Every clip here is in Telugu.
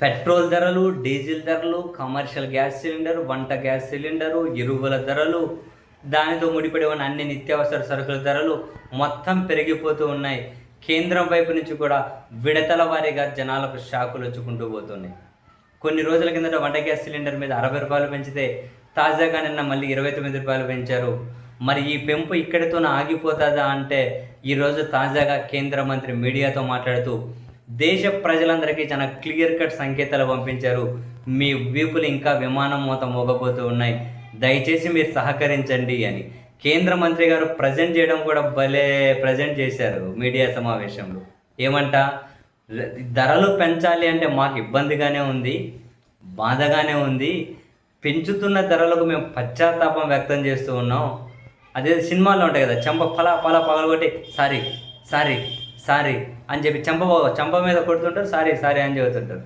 పెట్రోల్ ధరలు, డీజిల్ ధరలు, కమర్షియల్ గ్యాస్ సిలిండర్, వంట గ్యాస్ సిలిండరు, ఎరువుల ధరలు, దానితో ముడిపడి ఉన్న అన్ని నిత్యావసర సరుకుల ధరలు మొత్తం పెరిగిపోతూ ఉన్నాయి. కేంద్రం వైపు నుంచి కూడా విడతల వారీగా జనాలకు షాకులు వచ్చుకుంటూ పోతున్నాయి. కొన్ని రోజుల కిందట వంట గ్యాస్ సిలిండర్ మీద ₹60 పెంచితే తాజాగా నిన్న మళ్ళీ ₹29 పెంచారు. మరి ఈ పెంపు ఇక్కడితోనే ఆగిపోతుందా అంటే ఈరోజు తాజాగా కేంద్ర మంత్రి మీడియాతో మాట్లాడుతూ దేశ ప్రజలందరికీ చాలా క్లియర్ కట్ సంకేతాలు పంపించారు. మీ వీపులు ఇంకా విమానం మూత మోగబోతూ ఉన్నాయి, దయచేసి మీరు సహకరించండి అని. కేంద్ర మంత్రి గారు ప్రజెంట్ చేయడం కూడా భలే ప్రజెంట్ చేశారు మీడియా సమావేశంలో. ఏమంట, ధరలు పెంచాలి అంటే మాకు ఇబ్బందిగానే ఉంది, బాధగానే ఉంది, పెంచుతున్న ధరలకు మేము పశ్చాత్తాపం వ్యక్తం చేస్తూ ఉన్నాం. అదే సినిమాల్లో ఉంటాయి కదా, చెంప పలా పగలగొట్టి సారీ సారీ సారీ అని చెప్పి చెంప మీద కొడుతుంటారు, సారీ సారీ అని చెబుతుంటారు.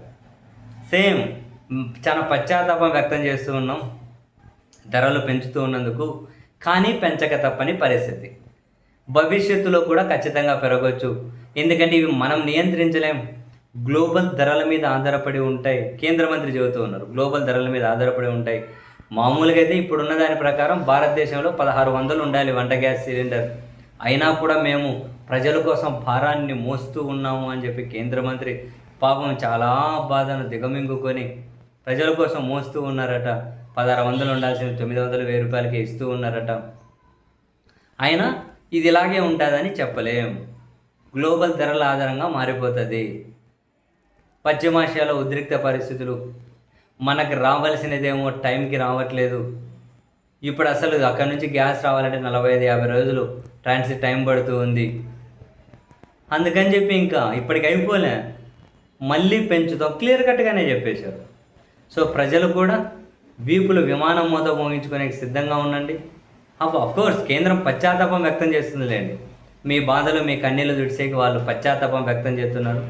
సేమ్ చాలా పశ్చాత్తాపం వ్యక్తం చేస్తూ ఉన్నాం ధరలు పెంచుతూ ఉన్నందుకు. కానీ పెంచక తప్పని పరిస్థితి. భవిష్యత్తులో కూడా ఖచ్చితంగా పెరగవచ్చు, ఎందుకంటే ఇవి మనం నియంత్రించలేం. గ్లోబల్ ధరల మీద ఆధారపడి ఉంటాయి. కేంద్ర మంత్రి చెబుతూ ఉన్నారు గ్లోబల్ ధరల మీద ఆధారపడి ఉంటాయి. మామూలుగా అయితే ఇప్పుడున్న దాని ప్రకారం భారతదేశంలో 1600 ఉండాలి వంట గ్యాస్ సిలిండర్. అయినా కూడా మేము ప్రజల కోసం భారాన్ని మోస్తూ ఉన్నాము అని చెప్పి కేంద్ర మంత్రి పాపం చాలా బాధను దిగమింగుకొని ప్రజల కోసం మోస్తూ ఉన్నారట. 1600 ఉండాల్సిన 900 ₹1000 ఇస్తూ ఉన్నారట. అయినా ఇది ఇలాగే ఉంటుందని చెప్పలేం. గ్లోబల్ ధరల ఆధారంగా మారిపోతుంది. పశ్చిమాసియాలో ఉద్రిక్త పరిస్థితులు, మనకు రావాల్సినదేమో టైంకి రావట్లేదు. ఇప్పుడు అసలు అక్కడి నుంచి గ్యాస్ రావాలంటే 45-50 రోజులు ట్రాన్సిట్ టైం పడుతూ ఉంది. అందుకని చెప్పి ఇంకా ఇప్పటికి అయిపోలే, మళ్ళీ పెంచుతాం క్లియర్ కట్గానే చెప్పేశారు. సో ప్రజలు కూడా వీపులు విమానం మూత మోగించుకునే సిద్ధంగా ఉండండి. అఫ్కోర్స్ కేంద్రం పశ్చాత్తాపం వ్యక్తం చేస్తుందిలేండి. మీ బాధలు మీ కన్నీళ్ళు తుడిసేకి వాళ్ళు పశ్చాత్తాపం వ్యక్తం చేస్తున్నారు.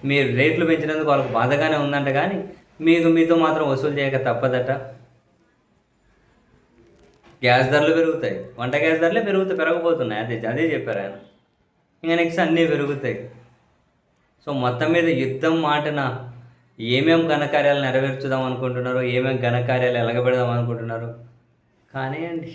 మీరు రేట్లు పెంచినందుకు వాళ్ళకు బాధగానే ఉందంట, కానీ మీతో మాత్రం వసూలు చేయక తప్పదట. గ్యాస్ ధరలు పెరుగుతాయి, వంట గ్యాస్ ధరలే పెరగబోతున్నాయి. అదే చెప్పారు ఆయన. ఇంకా నెక్స్ట్ అన్నీ పెరుగుతాయి. సో మొత్తం మీద యుద్ధం మాటన ఏమేం ఘనకార్యాలు నెరవేర్చుదాం అనుకుంటున్నారో, ఏమేం ఘనకార్యాలు ఎలగబెడదాం అనుకుంటున్నారు, కానివ్వండి.